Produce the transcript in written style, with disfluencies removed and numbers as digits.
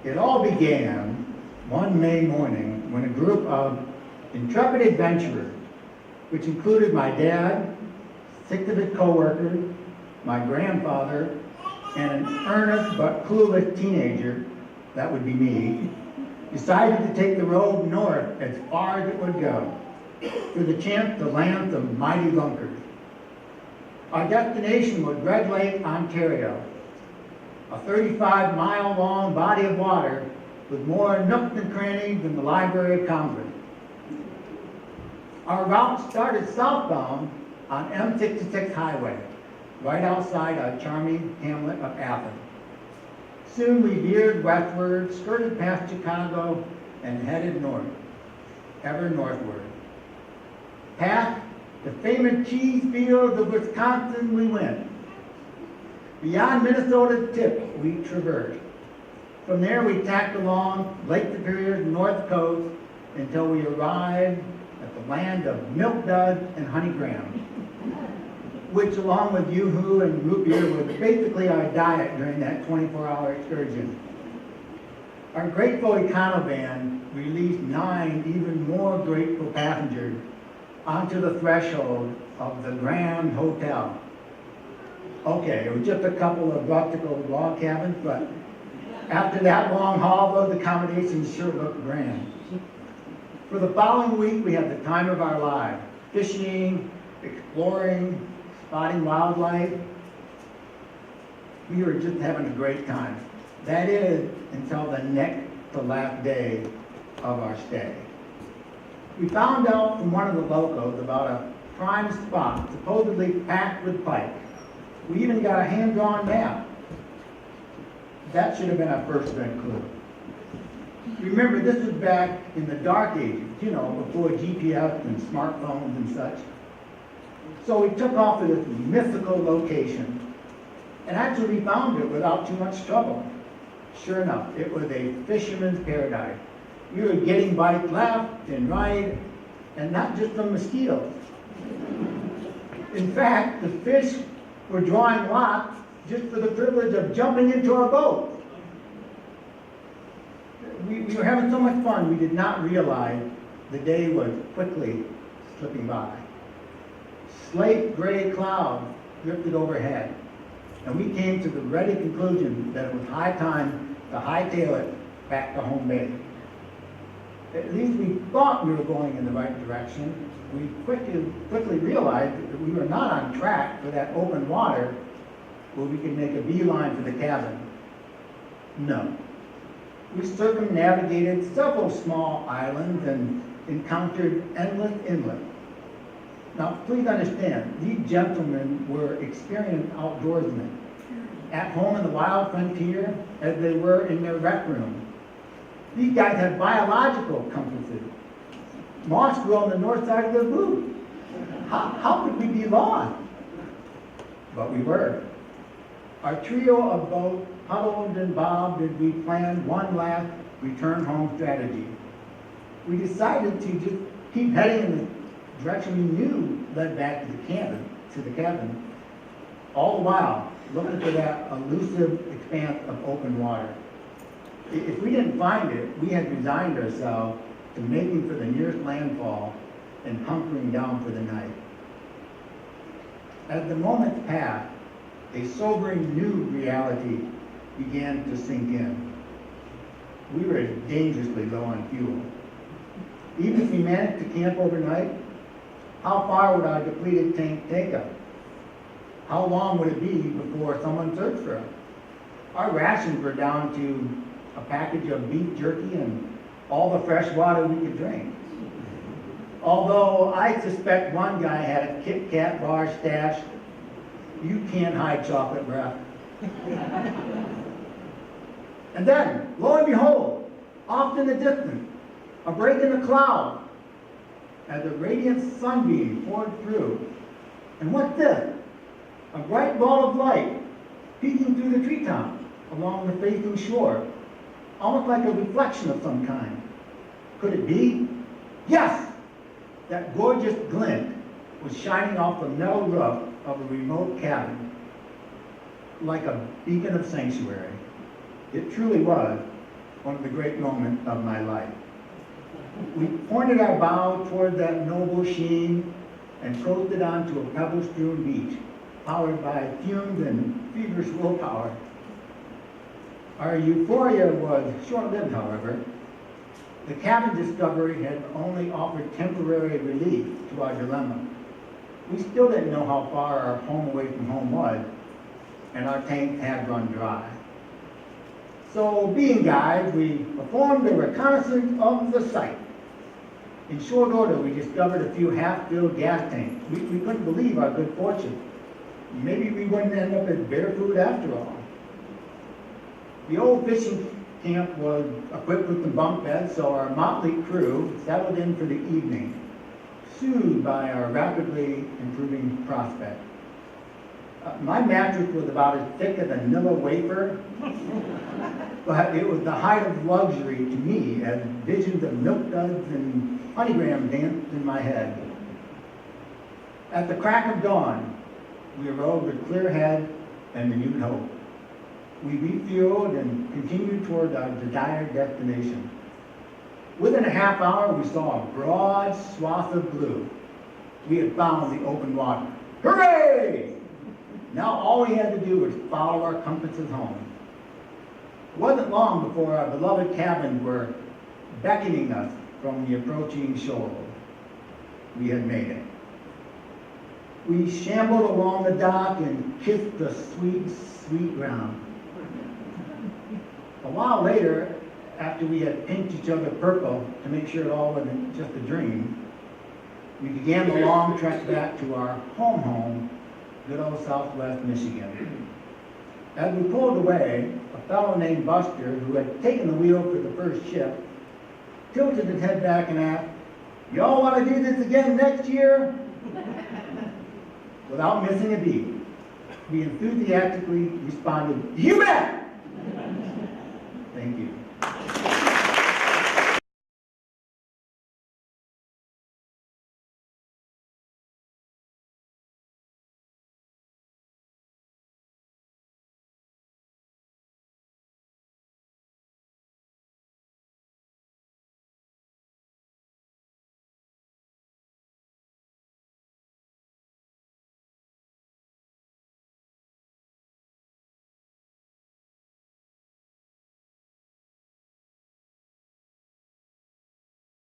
It all began one May morning when a group of intrepid adventurers, which included my dad, 6 of his co-workers, my grandfather, and an earnest but clueless teenager, that would be me, decided to take the road north as far as it would go, with a chance to land some mighty lunkers. Our destination was Red Lake, Ontario, a 35-mile-long body of water with more nooks and crannies than the Library of Congress. Our route started southbound on M66 highway, right outside our charming hamlet of Athens. Soon we veered westward, skirted past Chicago, and headed north, ever northward. Past the famous cheese fields of Wisconsin we went. Beyond Minnesota's tip we traversed. From there we tacked along Lake Superior's north coast until we arrived at the land of milk duds and honey grams, which along with yoo-hoo and root beer was basically our diet during that 24-hour excursion. Our grateful econovan released 9 even more grateful passengers onto the threshold of the Grand Hotel. Okay, it was just a couple of rustical log cabins, but after that long haul, those accommodations sure looked grand. For the following week, we had the time of our lives, fishing, exploring, spotting wildlife. We were just having a great time. That is, until the next to last day of our stay. We found out from one of the locals about a prime spot supposedly packed with pike. We even got a hand-drawn map. That should have been our first big clue. Remember, this was back in the dark ages, you know, before GPS and smartphones and such. So we took off to this mythical location, and actually we found it without too much trouble. Sure enough, it was a fisherman's paradise. We were getting bites left and right, and not just from mosquitoes. In fact, the fish were drawing lots just for the privilege of jumping into our boat. We were having so much fun, we did not realize the day was quickly slipping by. Slate gray clouds drifted overhead, and we came to the ready conclusion that it was high time to hightail it back to home base. At least we thought we were going in the right direction. We quickly realized that we were not on track for that open water where we could make a beeline for the cabin. No. We circumnavigated several small islands and encountered endless inlets. Now, please understand, these gentlemen were experienced outdoorsmen, at home in the wild frontier as they were in their rec room. These guys had biological compasses. Moss grew on the north side of their boots. How could we be lost? But we were. Our trio of boats huddled and bobbed as we planned one last return home strategy. We decided to just keep heading in the direction we knew led back to the cabin, all the while looking for that elusive expanse of open water. If we didn't find it, we had resigned ourselves to making for the nearest landfall and hunkering down for the night. As the moments passed, a sobering new reality began to sink in. We were dangerously low on fuel. Even if we managed to camp overnight, how far would our depleted tank take us? How long would it be before someone searched for us? Our rations were down to a package of beef jerky and all the fresh water we could drink. Although I suspect one guy had a Kit Kat bar stash. You can't hide chocolate breath. And then, lo and behold, off in the distance, a break in the cloud, as a radiant sunbeam poured through. And what's this? A bright ball of light peeking through the treetops along the facing shore, almost like a reflection of some kind. Could it be? Yes! That gorgeous glint was shining off the metal roof of a remote cabin like a beacon of sanctuary. It truly was one of the great moments of my life. We pointed our bow toward that noble sheen and coasted onto a pebble-strewn beach, powered by fumes and feverish willpower. Our euphoria was short-lived, however. The cabin discovery had only offered temporary relief to our dilemma. We still didn't know how far our home away from home was, and our tank had run dry. So, being guides, we performed a reconnaissance of the site. In short order, we discovered a few half-filled gas tanks. We couldn't believe our good fortune. Maybe we wouldn't end up as barefoot after all. The old fishing camp was equipped with some bunk beds, so our motley crew settled in for the evening, soothed by our rapidly improving prospect. My mattress was about as thick as a Nilla wafer, but it was the height of luxury to me as visions of milk duds and honeygrams danced in my head. At the crack of dawn, we arose with clear head and renewed hope. We refueled and continued toward our desired destination. Within a half hour, we saw a broad swath of blue. We had found the open water. Hooray! Now all we had to do was follow our compasses home. It wasn't long before our beloved cabins were beckoning us from the approaching shore. We had made it. We shambled along the dock and kissed the sweet, sweet ground. A while later, after we had pinked each other purple to make sure it all wasn't just a dream, we began the long trek back to our home, good old Southwest Michigan. As we pulled away, a fellow named Buster, who had taken the wheel for the first ship, tilted his head back and asked, "Y'all want to do this again next year?" Without missing a beat, we enthusiastically responded, "You bet!" Thank you.